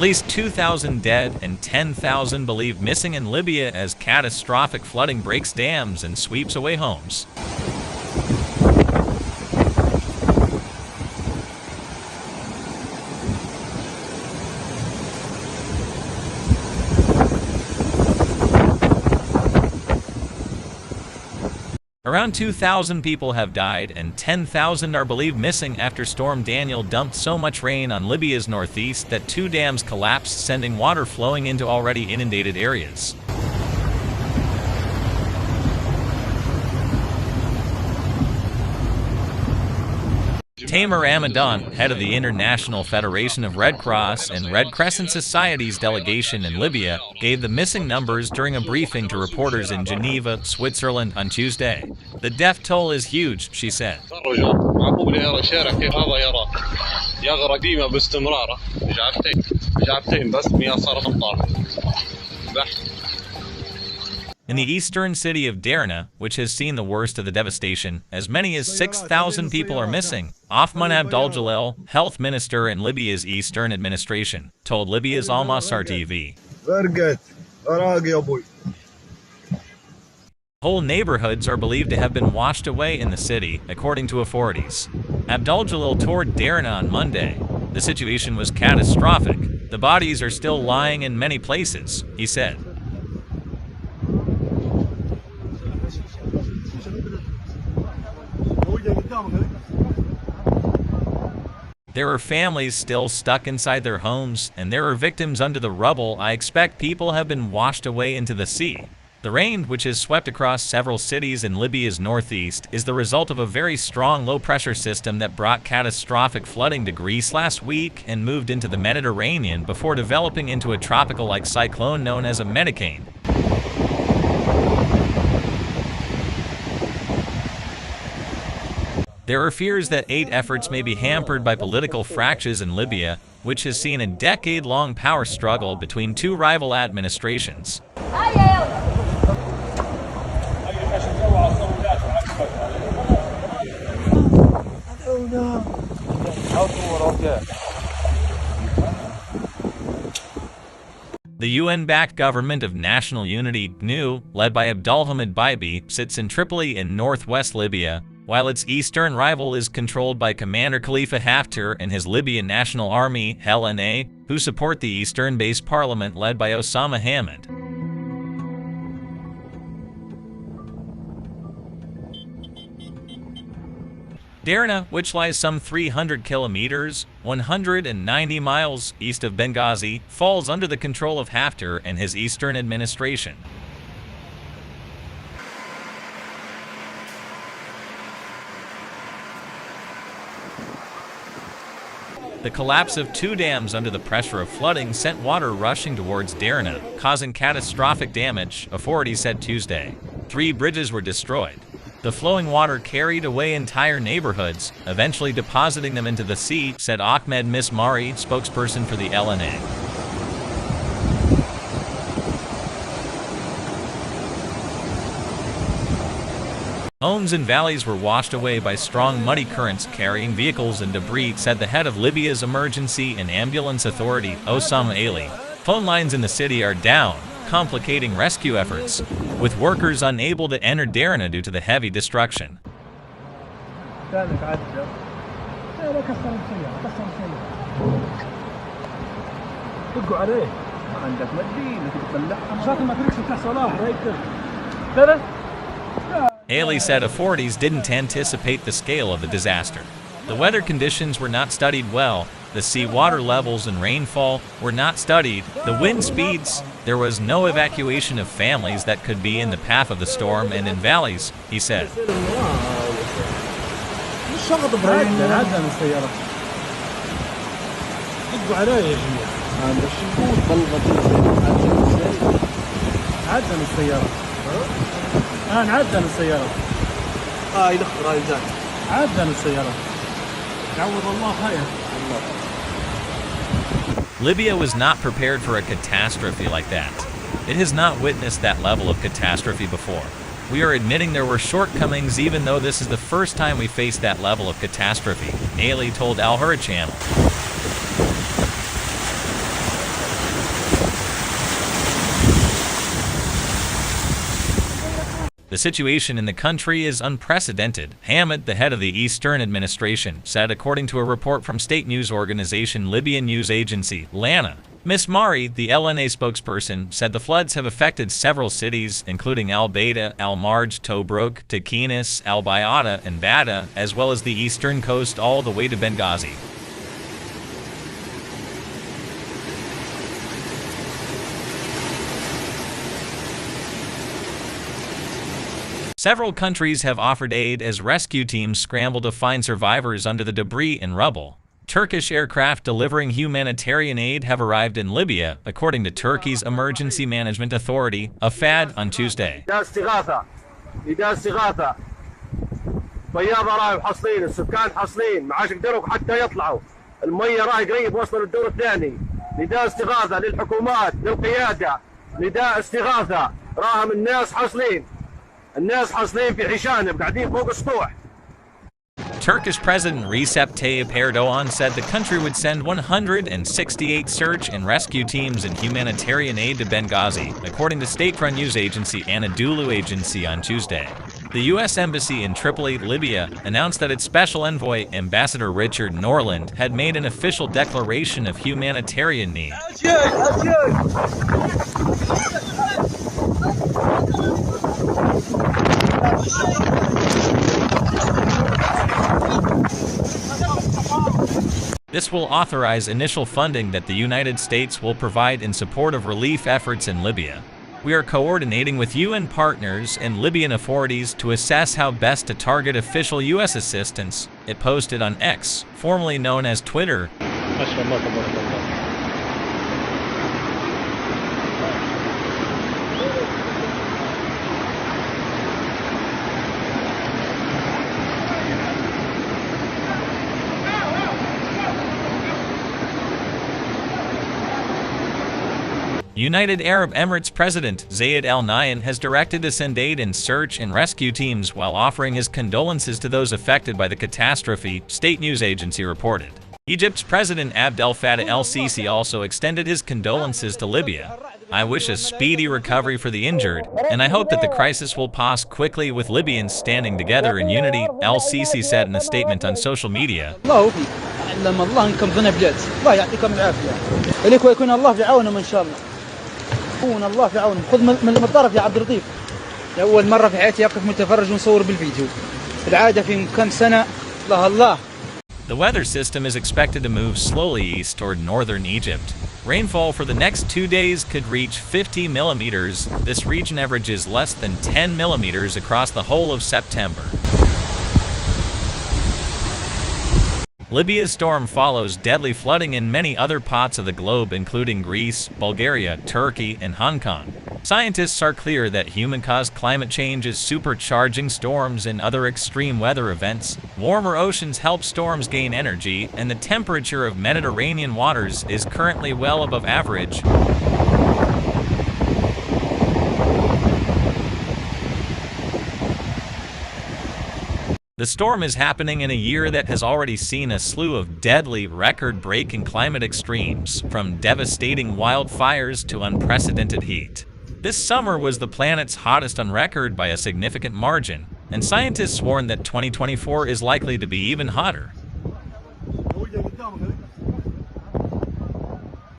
least 2,000 dead and 10,000 believed missing in Libya as catastrophic flooding breaks dams and sweeps away homes. Around 2,000 people have died and 10,000 are believed missing after Storm Daniel dumped so much rain on Libya's northeast that 2 dams collapsed, sending water flowing into already inundated areas. Tamer Ramadan, head of the International Federation of Red Cross and Red Crescent Society's delegation in Libya, gave the missing numbers during a briefing to reporters in Geneva, Switzerland on Tuesday. The death toll is huge, she said. In the eastern city of Derna, which has seen the worst of the devastation, as many as 6,000 people are missing. Othman Abdul-Jalil, health minister in Libya's eastern administration, told Libya's Al Masar TV. Whole neighborhoods are believed to have been washed away in the city, according to authorities. Abdul-Jalil toured Derna on Monday. The situation was catastrophic. The bodies are still lying in many places, he said. There are families still stuck inside their homes, and there are victims under the rubble. I expect people have been washed away into the sea. The rain, which has swept across several cities in Libya's northeast, is the result of a very strong low-pressure system that brought catastrophic flooding to Greece last week and moved into the Mediterranean before developing into a tropical-like cyclone known as a medicane. There are fears that aid efforts may be hampered by political fractures in Libya, which has seen a decade-long power struggle between 2 rival administrations. The UN-backed Government of National Unity, GNU, led by Abdulhamid Bibi, sits in Tripoli in northwest Libya, while its eastern rival is controlled by Commander Khalifa Haftar and his Libyan National Army, LNA, who support the eastern-based parliament led by Osama Hamid. Derna, which lies some 300 kilometers, 190 miles east of Benghazi, falls under the control of Haftar and his eastern administration. The collapse of 2 dams under the pressure of flooding sent water rushing towards Derna, causing catastrophic damage, authorities said Tuesday. 3 bridges were destroyed. The flowing water carried away entire neighborhoods, eventually depositing them into the sea, said Ahmed Mismari, spokesperson for the LNA. Homes and valleys were washed away by strong muddy currents carrying vehicles and debris, said the head of Libya's Emergency and Ambulance Authority, Osama Ali. Phone lines in the city are down, complicating rescue efforts, with workers unable to enter Derna due to the heavy destruction. Ali said authorities didn't anticipate the scale of the disaster. The weather conditions were not studied well, the sea water levels and rainfall were not studied, the wind speeds, there was no evacuation of families that could be in the path of the storm and in valleys, he said. Libya was not prepared for a catastrophe like that. It has not witnessed that level of catastrophe before. We are admitting there were shortcomings even though this is the first time we faced that level of catastrophe, Ali told Al Hurra Channel. The situation in the country is unprecedented, Hamid, the head of the Eastern Administration, said according to a report from state news organization Libyan news agency, LANA. Ms. Mari, the LNA spokesperson, said the floods have affected several cities, including Al-Baida, Al-Marj, Tobruk, Takinis, Al-Bayada, and Bada, as well as the eastern coast all the way to Benghazi. Several countries have offered aid as rescue teams scramble to find survivors under the debris and rubble. Turkish aircraft delivering humanitarian aid have arrived in Libya, according to Turkey's Emergency Management Authority, AFAD, on Tuesday. Turkish President Recep Tayyip Erdogan said the country would send 168 search and rescue teams and humanitarian aid to Benghazi, according to state-run news agency Anadolu Agency on Tuesday. The U.S. Embassy in Tripoli, Libya, announced that its special envoy, Ambassador Richard Norland, had made an official declaration of humanitarian need. This will authorize initial funding that the United States will provide in support of relief efforts in Libya. We are coordinating with UN partners and Libyan authorities to assess how best to target official U.S. assistance, it posted on X, formerly known as Twitter. United Arab Emirates President Zayed Al Nahyan has directed to send aid and search and rescue teams while offering his condolences to those affected by the catastrophe, state news agency reported. Egypt's President Abdel Fattah el-Sisi also extended his condolences to Libya. I wish a speedy recovery for the injured, and I hope that the crisis will pass quickly with Libyans standing together in unity, el-Sisi said in a statement on social media. الله في عونهم خذ من الطرف يا عبد اللطيف لأول مرة في حياتي أقف متفرج ونصور بالفيديو العادة في كم سنة الله. The weather system is expected to move slowly east toward northern Egypt. Rainfall for the next 2 days could reach 50 millimeters. This region averages less than 10 millimeters across the whole of September. Libya's storm follows deadly flooding in many other parts of the globe, including Greece, Bulgaria, Turkey, and Hong Kong. Scientists are clear that human-caused climate change is supercharging storms and other extreme weather events. Warmer oceans help storms gain energy, and the temperature of Mediterranean waters is currently well above average. The storm is happening in a year that has already seen a slew of deadly, record-breaking climate extremes, from devastating wildfires to unprecedented heat. This summer was the planet's hottest on record by a significant margin, and scientists warn that 2024 is likely to be even hotter.